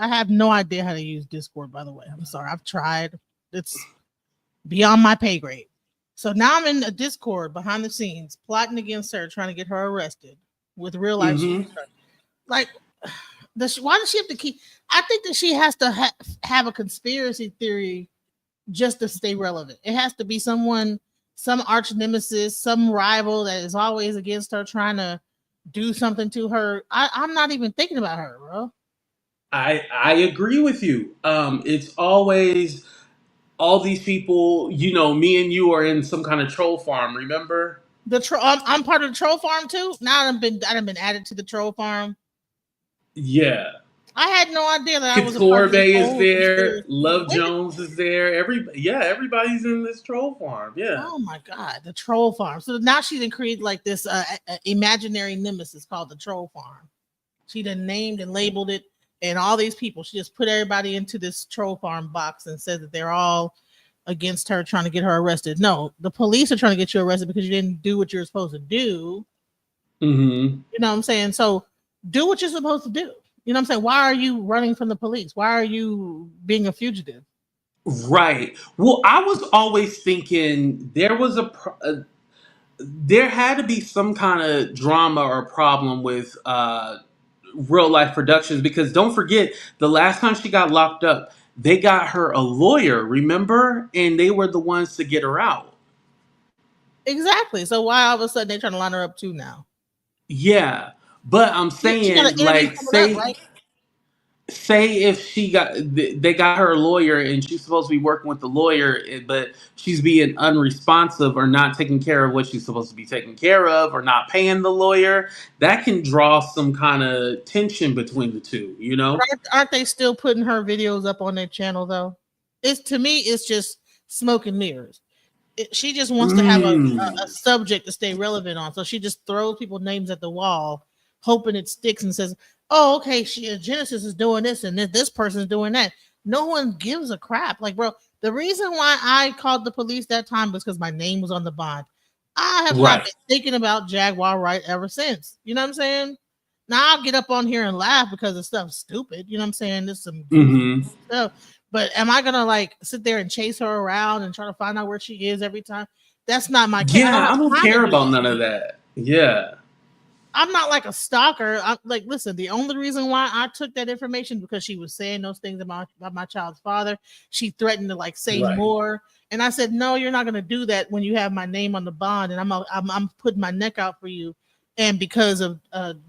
I have no idea how to use Discord, by the way. I'm sorry. I've tried. It's beyond my pay grade. So now I'm in a Discord behind the scenes, plotting against her, trying to get her arrested with real life shit. Like, why does she have to keep? I think that she has to have a conspiracy theory just to stay relevant. It has to be someone, some arch nemesis, some rival that is always against her, trying to do something to her. I'm not even thinking about her, bro. I agree with you. It's always all these people. Me and you are in some kind of troll farm. Remember? I'm part of the troll farm too. Now I've been added to the troll farm. Yeah. I had no idea that I was a part Couture of this Bay is whole there. conspiracy. Love Jones is there. Everybody's in this troll farm. Yeah. Oh my god, the troll farm. So now she done created like this imaginary nemesis called the troll farm. She done named and labeled it, and all these people. She just put everybody into this troll farm box and said that they're all against her, trying to get her arrested. No, the police are trying to get you arrested because you didn't do what you're supposed to do. Mm-hmm. You know what I'm saying? So do what you're supposed to do. You know what I'm saying? Why are you running from the police? Why are you being a fugitive? Right. Well, I was always thinking there had to be some kind of drama or problem with real life productions, because don't forget, the last time she got locked up, they got her a lawyer, remember? And they were the ones to get her out. Exactly. So why all of a sudden they're trying to line her up too now? Yeah. But I'm She got saying, an interview like, coming up, right? say if they got her a lawyer and she's supposed to be working with the lawyer, but she's being unresponsive or not taking care of what she's supposed to be taking care of, or not paying the lawyer, that can draw some kind of tension between the two. Aren't they still putting her videos up on their channel though? It's, to me, it's just smoke and mirrors. She just wants to have a subject to stay relevant on. So she just throws people's names at the wall, hoping it sticks, and says, "Oh, okay, Genesis is doing this, and this person is doing that." No one gives a crap. Like, bro, the reason why I called the police that time was because my name was on the bond. I have not Right. been thinking about Jaguar Wright ever since. You know what I'm saying? Now I'll get up on here and laugh because the stuff's stupid. You know what I'm saying? There's some goofy stuff. But am I gonna like sit there and chase her around and try to find out where she is every time? That's not my case. I don't Yeah, I have don't time to care do about that. none of that. Yeah. I'm not like a stalker. I'm like, listen, the only reason why I took that information because she was saying those things about my child's father. She threatened to like say Right. more, and I said, no, you're not gonna do that when you have my name on the bond, and I'm putting my neck out for you, and because of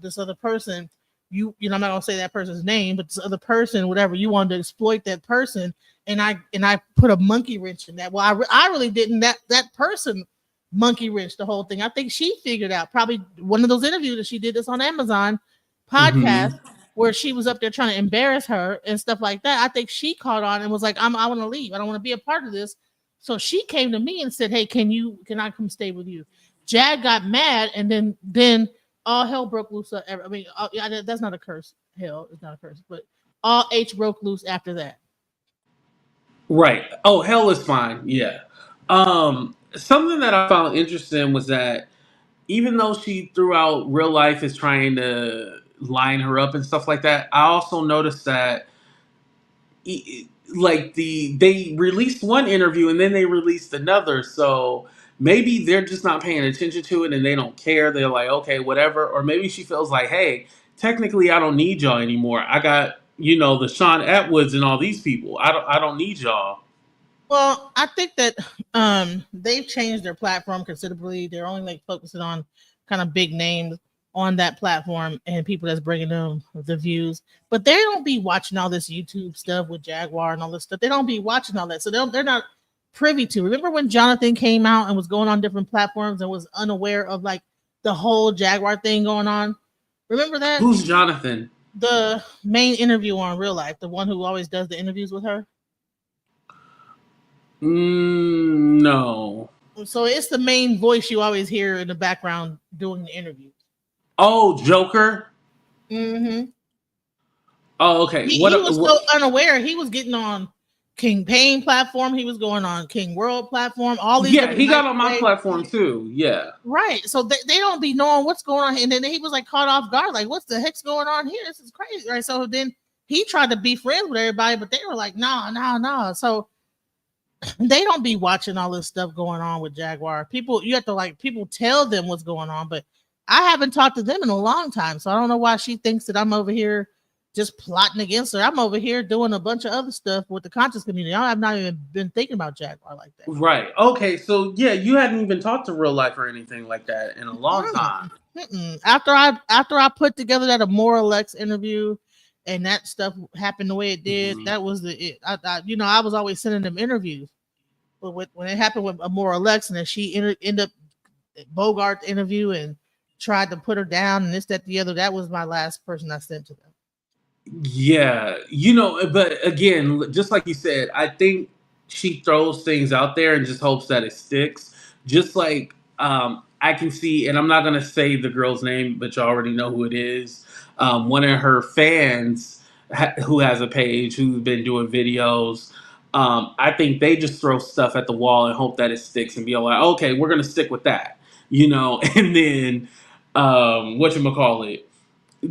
this other person, you know, I'm not gonna say that person's name, but this other person, whatever, you wanted to exploit that person, and I put a monkey wrench in that. Well, I really didn't. That person monkey wrench the whole thing. I think she figured out probably one of those interviews that she did this on Amazon podcast where she was up there trying to embarrass her and stuff like that. I think she caught on and was like, I want to leave. I don't want to be a part of this. So she came to me and said, "Hey, can I come stay with you?" Jag got mad, and then all hell broke loose. I mean, yeah, that's not a curse. Hell is not a curse, but all H broke loose after that. Right. Oh, hell is fine. Yeah. Something that I found interesting was that even though she throughout real life is trying to line her up and stuff like that, I also noticed that like they released one interview and then they released another, so maybe they're just not paying attention to it and they don't care. They're like, okay, whatever. Or maybe she feels like, hey, technically I don't need y'all anymore. I got, the Sean Atwoods and all these people. I don't need y'all. Well, I think that they've changed their platform considerably. They're only like focusing on kind of big names on that platform and people that's bringing them the views. But they don't be watching all this YouTube stuff with Jaguar and all this stuff. They don't be watching all that, so they're not privy to. Remember when Jonathan came out and was going on different platforms and was unaware of like the whole Jaguar thing going on? Remember that? Who's Jonathan? The main interview on Real Life, the one who always does the interviews with her. No. So it's the main voice you always hear in the background doing the interviews. Oh, Joker. Mm-hmm. Oh, okay. He was so unaware. He was getting on King Payne platform. He was going on King World platform. All these. Yeah, he got on my platform too. Yeah. Right. So they don't be knowing what's going on. And then he was like caught off guard. Like, what the heck's going on here? This is crazy. Right. So then he tried to be friends with everybody, but they were like, no, no, no. So they don't be watching all this stuff going on with Jaguar. People, you have to like people tell them what's going on, but I haven't talked to them in a long time, so I don't know why she thinks that I'm over here just plotting against her. I'm over here doing a bunch of other stuff with the conscious community. I have not even been thinking about Jaguar like that. Right. Okay. So yeah, you hadn't even talked to real life or anything like that in a long time. Mm, mm-mm. After I put together that Immoral Lex interview, and that stuff happened the way it did, Mhm. that was the it. I was always sending them interviews, but when it happened with Immoral Lex, and then she ended up Bogart interview and tried to put her down and this, that, the other. That was my last person I sent to them. Yeah, but again, just like you said, I think she throws things out there and just hopes that it sticks. Just like I can see, and I'm not gonna say the girl's name, but you already know who it is. One of her fans who has a page who's been doing videos. I think they just throw stuff at the wall and hope that it sticks and be like, okay, we're gonna stick with that, and then what you call it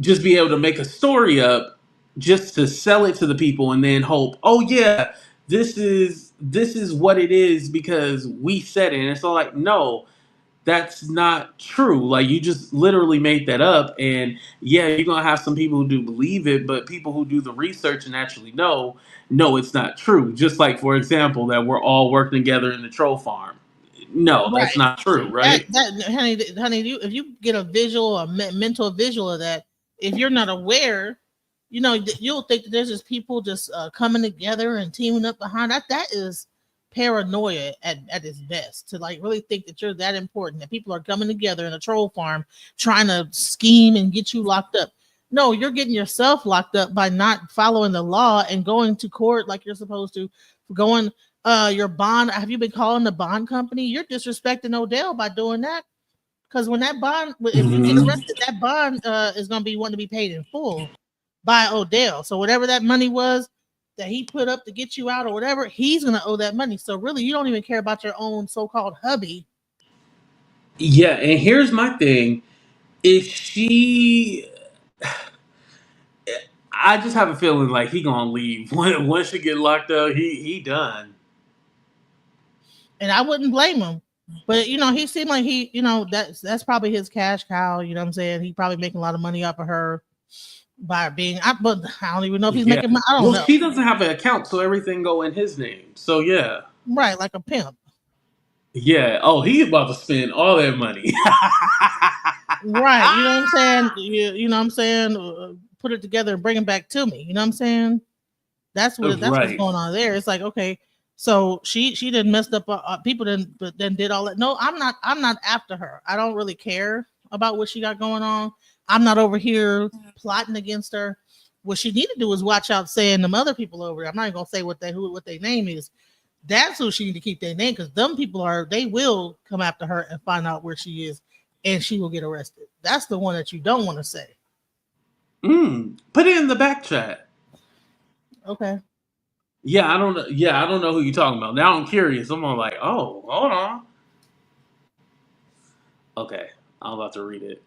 just be able to make a story up just to sell it to the people and then hope, oh yeah, this is what it is because we said it. And it's all like, no, that's not true. Like you just literally made that up. And yeah, you're gonna have some people who do believe it, but people who do the research and actually know, no, it's not true. Just like for example, that we're all working together in the troll farm. No, that's Right. not true, That right? that honey, if you get a visual, a mental visual of that, if you're not aware, you'll think that there's just people just coming together and teaming up behind that. That is paranoia at its best. To like really think that you're that important, that people are coming together in a troll farm trying to scheme and get you locked up. No, you're getting yourself locked up by not following the law and going to court like you're supposed to, going your bond. Have you been calling the bond company? You're disrespecting Odell by doing that. Because when that bond, if you get Hmm. arrested, that bond is going to be wanting to be paid in full by Odell. So whatever that money was that he put up to get you out or whatever, he's going to owe that money. So really, you don't even care about your own so-called hubby. Yeah, and here's my thing. If she I just have a feeling like he gonna leave once she get locked up. He done. And I wouldn't blame him. But he seemed like that's probably his cash cow. You know what I'm saying? He probably making a lot of money off of her by being. But I don't even know if he's Yeah. making. I don't Well, know. she doesn't have an account, so everything go in his name. So yeah, Right, like a pimp. yeah. Oh, he about to spend all that money. Right. You know what I'm saying? You know what I'm saying? Put it together and bring it back to me. You know what I'm saying? That's what's Right. going on there. It's like, okay, so she didn't messed up. People didn't, but then did all that. No, I'm not after her. I don't really care about what she got going on. I'm not over here plotting against her. What she need to do is watch out saying them other people over there. I'm not even gonna say what their name is. That's who she need to keep their name, because them people they will come after her and find out where she is, and she will get arrested. That's the one that you don't want to say. Put it in the back chat. Okay. Yeah, I don't know. Yeah, I don't know who you're talking about. Now I'm curious. I'm all like, oh, hold on. Okay, I'm about to read it.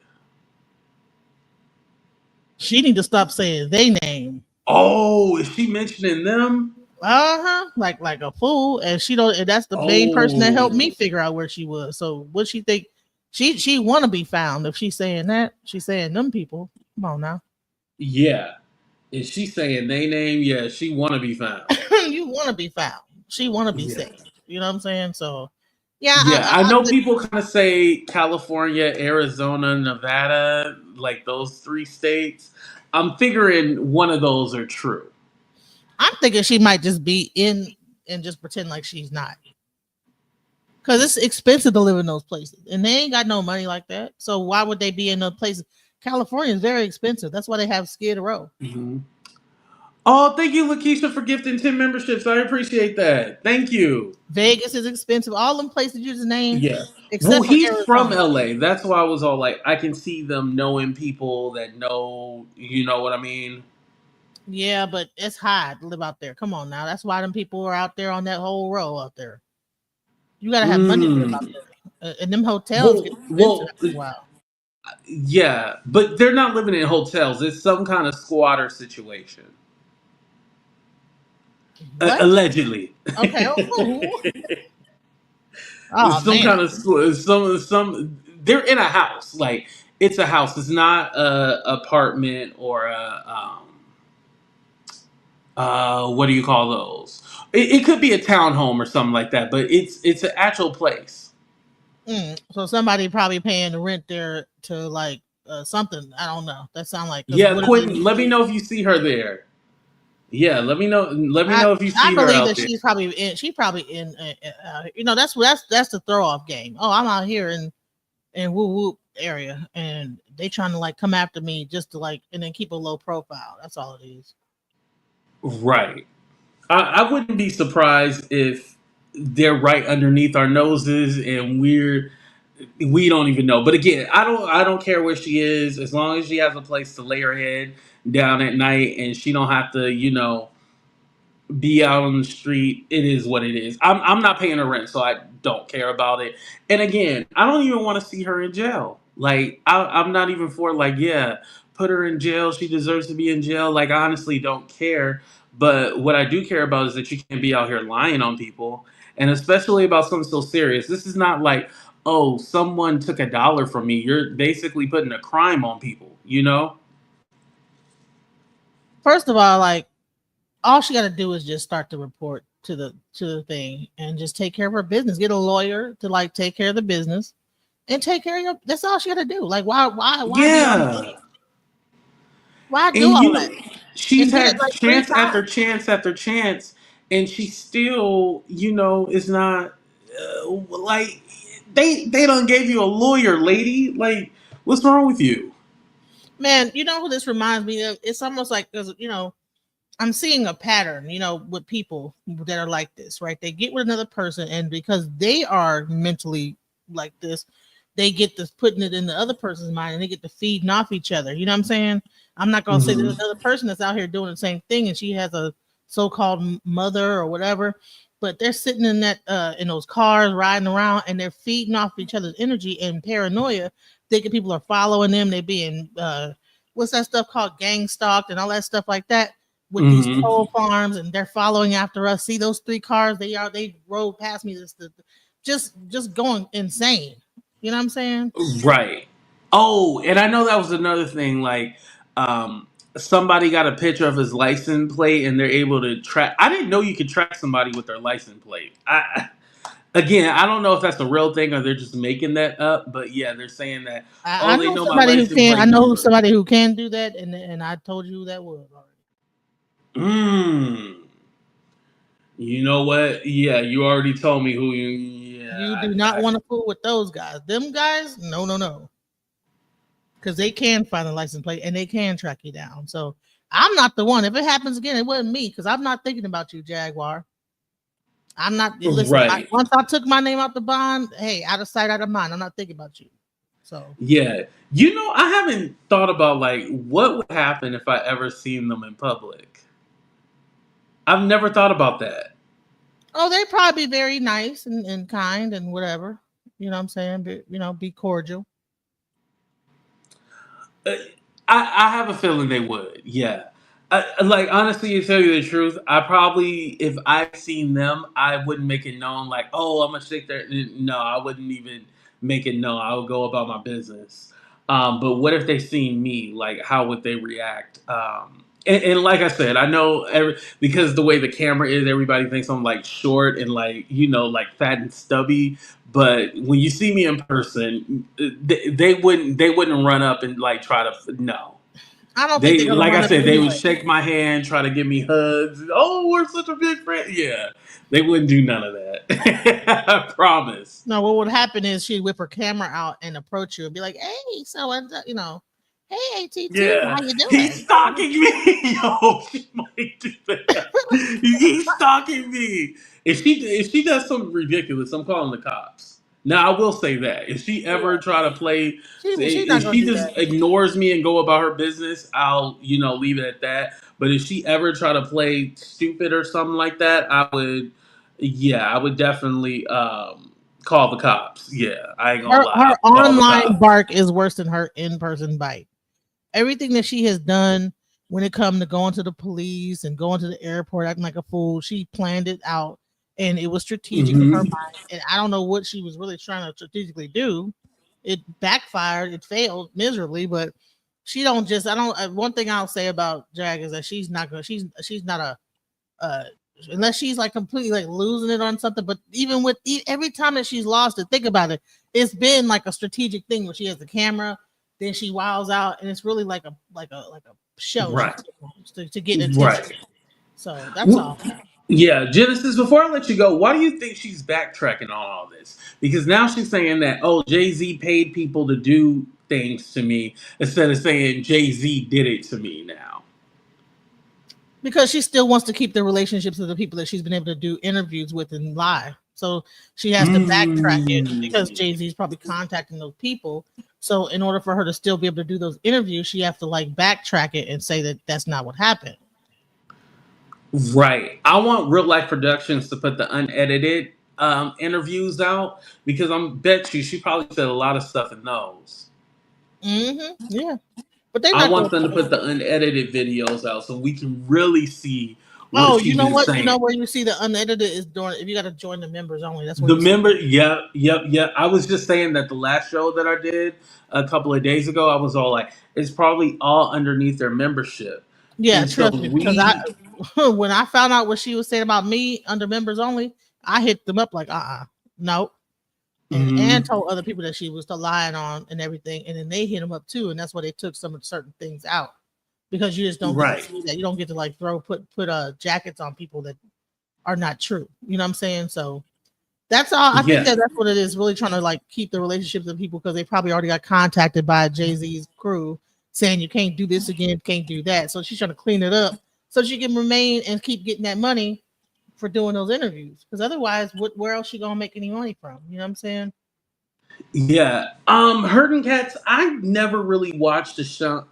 She need to stop saying they name. Oh, is she mentioning them? Uh-huh. Like a fool. And she don't, and that's the main person that helped me Oh, figure out where she was. So what she think, she wanna be found. If she's saying that, she's saying them people. Come on now. yeah. Is she saying they name? Yeah, she want to be found. You wanna be found. She wanna be Yeah. saved. You know what I'm saying? So yeah, Yeah, I know people kind of say California, Arizona, Nevada, like those three states. I'm figuring one of those are true. I'm thinking she might just be in and just pretend like she's not. Because it's expensive to live in those places. And they ain't got no money like that. So why would they be in those places? California is very expensive. That's why they have Skid Row. Hmm. Oh, thank you, Lakeisha, for gifting 10 memberships. I appreciate that. Thank you. Vegas is expensive. All them places you just named, Yeah. Well, except for he's from Arizona. LA. That's why I was all like, I can see them knowing people that know, you know what I mean? Yeah, but it's high to live out there. Come on now. That's why them people are out there on that whole row out there. You got to have money to live out Mm. there. And them hotels get Well, expensive well, after a while. yeah, but they're not living in hotels. It's some kind of squatter situation. What? Allegedly. Okay. Oh, oh Some man. kind of some they're in a house. Like it's a house. It's not a apartment or a what do you call those? It could be a townhome or something like that, but it's an actual place. So somebody probably paying the rent there to like something. I don't know. That sound like because Yeah, what do they Quentin, let me usually? know if you see her there. Yeah, let me know. Let me I know if you I see her believe out that there. she's probably in. She probably in. That's the throw off game. Oh, I'm out here in woo woo area, and they trying to like come after me just to like and then keep a low profile. That's all it is. Right. I wouldn't be surprised if they're right underneath our noses and we don't even know. But again, I don't care where she is as long as she has a place to lay her head down at night and she don't have to, be out on the street. It is what it is. I'm not paying her rent, so I don't care about it. And again, I don't even want to see her in jail. Like I'm not even for like, yeah, put her in jail. She deserves to be in jail. Like I honestly don't care. But what I do care about is that you can't be out here lying on people, and especially about something so serious. This is not like, oh, someone took $1 from me. You're basically putting a crime on people. You know? First of all, like all she got to do is just start the report to the thing and just take care of her business. Get a lawyer to like take care of the business and take care of your. That's all she got to do. Like why be all Yeah. why do And all that she's and did it had like three chance after times? chance after chance, and she still, is not like they don't gave you a lawyer, lady. Like, what's wrong with you? Man, you know who this reminds me of? It's almost like because I'm seeing a pattern, with people that are like this, right? They get with another person, and because they are mentally like this, they get this putting it in the other person's mind, and they get to feeding off each other. You know what I'm saying? I'm not gonna say there's Hmm. another person that's out here doing the same thing, and she has a so-called mother or whatever, but they're sitting in that in those cars riding around, and they're feeding off each other's energy and paranoia, thinking people are following them. They being what's that stuff called gang stalked and all that stuff like that with these Hmm. troll farms, and they're following after us. See those three cars? They rode past me. Just going insane. You know what I'm saying? Right. Oh, and I know that was another thing. Like, somebody got a picture of his license plate, and they're able to track. I didn't know you could track somebody with their license plate. Again, I don't know if that's a real thing or they're just making that up. But yeah, they're saying that. I Oh, they know know my somebody who license can. I plate know number. somebody who can do that, and I told you who that was already. Mm. You know what? Yeah, you already told me who you. Yeah, You do not want to fool with those guys. Them guys, no, no, no, because they can find a license plate and they can track you down. So I'm not the one. If it happens again, it wasn't me because I'm not thinking about you, Jaguar. I'm not. Listen, right. once I took my name out the bond, hey, out of sight, out of mind. I'm not thinking about you. So, Yeah. I haven't thought about like what would happen if I ever seen them in public. I've never thought about that. oh, they probably be very nice and kind and whatever. You know what I'm saying? Be cordial. Uh, I have a feeling they would. Yeah. Like honestly, to tell you the truth, I probably if I seen them, I wouldn't make it known. Like, oh, I'm gonna stick there. No, I wouldn't even make it known. I would go about my business. But what if they seen me? Like, how would they react? And like I said, I know because the way the camera is, everybody thinks I'm like short and like like fat and stubby. But when you see me in person, they wouldn't run up and like try to no. I don't think they're They gonna like I run up said, they would anyway. shake my hand, try to give me hugs. Oh, we're such a big friend. Yeah, they wouldn't do none of that. I promise. No, what would happen is she'd whip her camera out and approach you and be like, "Hey, so and hey ATT, Yeah, how you he's doing?" stalking me. Yo, she might do that. He's stalking me. If she does something ridiculous, I'm calling the cops. Now I will say that if she Yeah, ever try to play, she's not if gonna she do just that. ignores me and go about her business, I'll leave it at that. But if she ever try to play stupid or something like that, yeah, I would definitely call the cops. Yeah, I ain't gonna lie, I Her would call the online cops. bark is worse than her in person bite. Everything that she has done, when it come to going to the police and going to the airport acting like a fool. She planned it out, and it was strategic in her Hmm. mind. And I don't know what she was really trying to strategically do. It backfired. It failed miserably. But she don't just. I don't. One thing I'll say about Jag is that she's not gonna. She's not a. Uh, Unless she's like completely like losing it on something. But even with every time that she's lost it, think about it. It's been like a strategic thing where she has the camera, then she wows out, and it's really like a show she's Right. putting on to get attention. Right. So that's all. Yeah, Genesis, before I let you go, why do you think she's backtracking on all this? Because now she's saying that, oh, Jay Z paid people to do things to me instead of saying Jay Z did it to me now. Because she still wants to keep the relationships with the people that she's been able to do interviews with and lie. So she has to backtrack it because Mm. Jay Z is probably contacting those people. So in order for her to still be able to do those interviews, she have to like backtrack it and say that that's not what happened. Right. I want Real Life Productions to put the unedited interviews out because I'm bet you she probably said a lot of stuff in those. Yeah, but they're I not going want to them to put put the unedited videos out so we can really see what Oh, you she's know been what? You know saying. where you see the unedited is during if you got to join the members only. That's where The you see. member, yep, yep, yep. I was just saying that the last show that I did a couple of days ago, I was all like, it's probably all underneath their membership. Yeah, And so trust me, because we, I when I found out what she was saying about me under members only, I hit them up like, no, and mhm, told other people that she was lying on and everything, and then they hit them up too, and that's why they took some of certain things out because you just don't get to right, see that. You don't get to like put jackets on people that are not true. You know what I'm saying? So that's all. I think yeah, that that's what it is. Really trying to like keep the relationships of people because they probably already got contacted by Jay Z's crew saying you can't do this again, can't do that. So she's trying to clean it up so she can remain and keep getting that money for doing those interviews. Because otherwise, where else she gonna make any money from? You know what I'm saying? yeah. Herding Cats, I never really watched the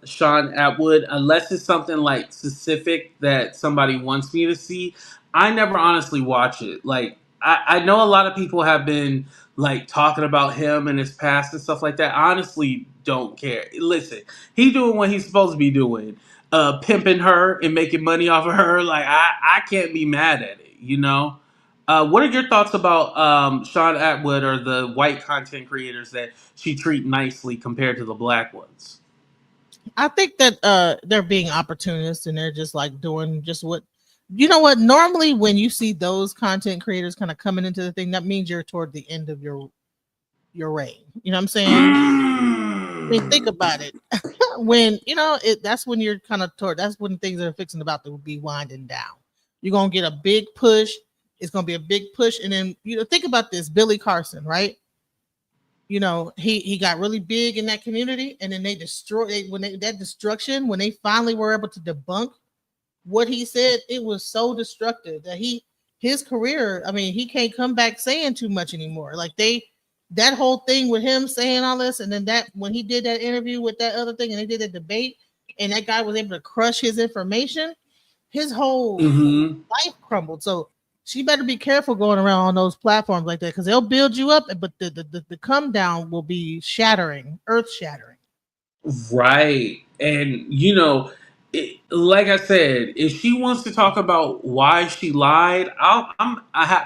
Sean Atwood unless it's something like specific that somebody wants me to see. I never honestly watch it. Like, I know a lot of people have been like talking about him and his past and stuff like that. I honestly don't care. Listen, he doing what he's supposed to be doing. Pimping her and making money off of her. Like, I can't be mad at it, you know? What are your thoughts about Sean Atwood or the white content creators that she treat nicely compared to the black ones? I think that they're being opportunists and they're just like doing just what you know what normally when you see those content creators kind of coming into the thing that means you're toward the end of your reign. You know what I'm saying? I mean, think Mm. about it. When you know it, that's when you're kind of toward. That's when things are fixing about to be winding down. You're gonna get a big push. It's gonna be a big push, and then think about this: Billy Carson, right? He got really big in that community, and then they destroyed that destruction. When they finally were able to debunk what he said, it was so destructive that his career. I mean, he can't come back saying too much anymore. Like that whole thing with him saying all this, and then that when he did that interview with that other thing, and they did a debate, and that guy was able to crush his information, his whole Hmm. life crumbled. So she better be careful going around on those platforms like that because they'll build you up, but the come down will be shattering, earth shattering. Right. And, like I said, if she wants to talk about why she lied,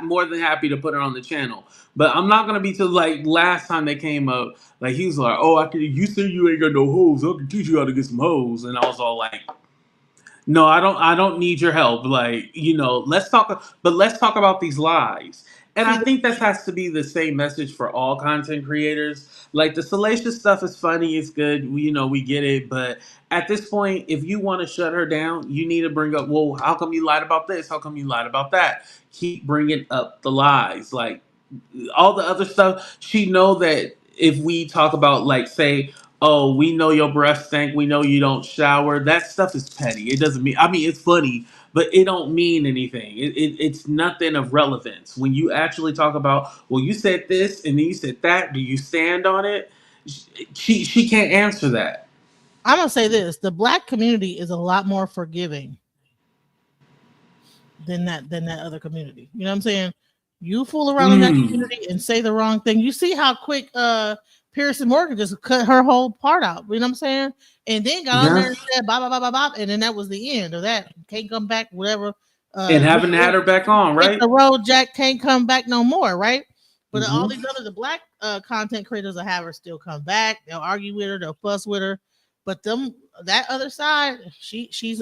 more than happy to put her on the channel. But I'm not going to be to like last time they came up, like he was like, oh, you say you ain't got no hoes. I can teach you how to get some hoes. And I was all like, no, I don't need your help. Like, let's talk about these lies. And See, I think that has to be the same message for all content creators. Like the salacious stuff is funny, it's good, we get it, but at this point, if you want to shut her down, you need to bring up, well, how come you lied about this? How come you lied about that? Keep bringing up the lies. Like all the other stuff, she know that if we talk about like say, oh, we know your breath stank, we know you don't shower, that stuff is petty. It doesn't mean, I mean, it's funny, but it don't mean anything. It's nothing of relevance. When you actually talk about, well, you said this and then you said that, do you stand on it? She can't answer that. I'm gonna say this: the black community is a lot more forgiving than that other community. You know what I'm saying? You fool around in that Mm. community and say the wrong thing. You see how quick Pearson Morgan just cut her whole part out. You know what I'm saying? And then got on there Yeah. and said blah blah blah blah blah, and then that was the end of that. Can't come back. Whatever. And haven't had her back on, Hit right? the road, Jack. Can't come back no more. Right? But all Hmm. these other the black content creators will have her still come back. They'll argue with her. They'll fuss with her. But them that other side, she's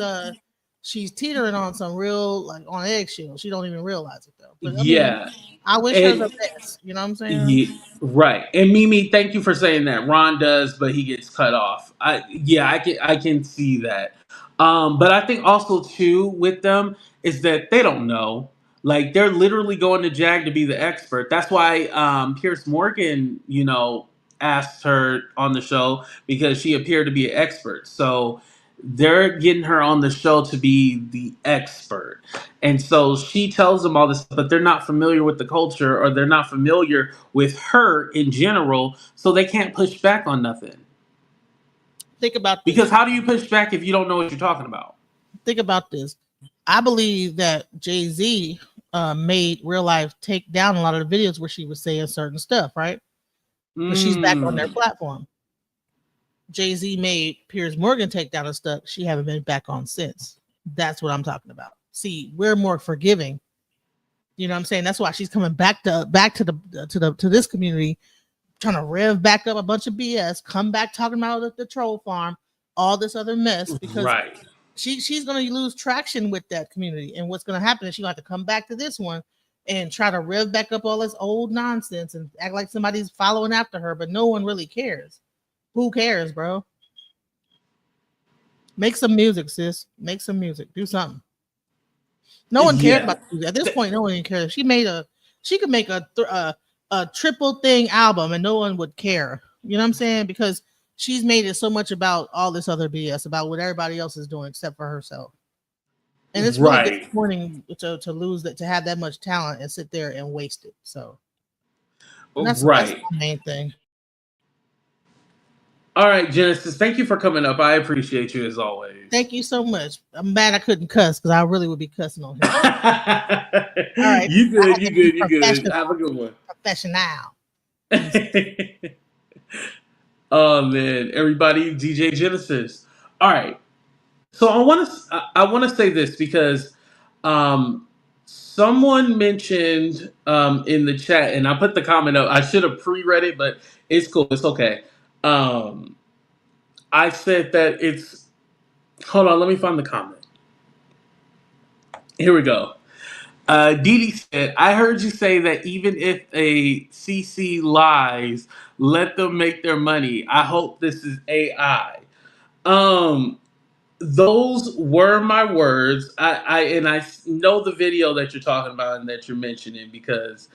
teetering on some real like on eggshells. She don't even realize it though. But I mean, Yeah. I wish her And the best. You know what I'm saying? yeah, right. And Mimi, thank you for saying that. Ron does, but he gets cut off. I can see that. But I think also too with them is that they don't know. Like they're literally going to Jag to be the expert. That's why Pierce Morgan, asked her on the show because she appeared to be an expert. So they're getting her on the show to be the expert. And so she tells them all this, but they're not familiar with the culture or they're not familiar with her in general, so they can't push back on nothing. Think about Because this. how do you push back if you don't know what you're talking about? Think about this. I believe that Jay Z made real life take down a lot of the videos where she was saying certain stuff, right? But she's back on their Mm, platform. Jay Z made Piers Morgan take down the stuff. She haven't been back on since. That's what I'm talking about. See, we're more forgiving. You know what I'm saying? That's why she's coming back to this community, trying to rev back up a bunch of BS, come back talking about the troll farm, all this other mess, because right. she's going to lose traction with that community. And what's going to happen is she'll have to come back to this one and try to rev back up all this old nonsense and act like somebody's following after her, but no one really cares. Who cares, bro? Make some music, sis. Make some music. Do something. No one cares Yeah. about the music. At this point. No one even cares. She could make a triple thing album and no one would care. You know what I'm saying? Because she's made it so much about all this other BS about what everybody else is doing except for herself. And it's really Right. disappointing to lose that, to have that much talent and sit there and waste it. So that's Right. my main thing. All right, Genesis, thank you for coming up. I appreciate you as always. Thank you so much. I'm mad I couldn't cuss because I really would be cussing on here. All right, You I good, had you to be good, you good. professional. Have a good one. Professional. Peace. Oh man, everybody, DJ Genesis. All right. So I want to say this because someone mentioned in the chat, and I put the comment up. I should have pre-read it, but it's cool. It's okay. Um, I said that it's. Hold on, let me find the comment. Here we go. Dee Dee said, "I heard you say that even if a CC lies, let them make their money. I hope this is AI." Um, Those were my words. I know the video that you're talking about and that you're mentioning because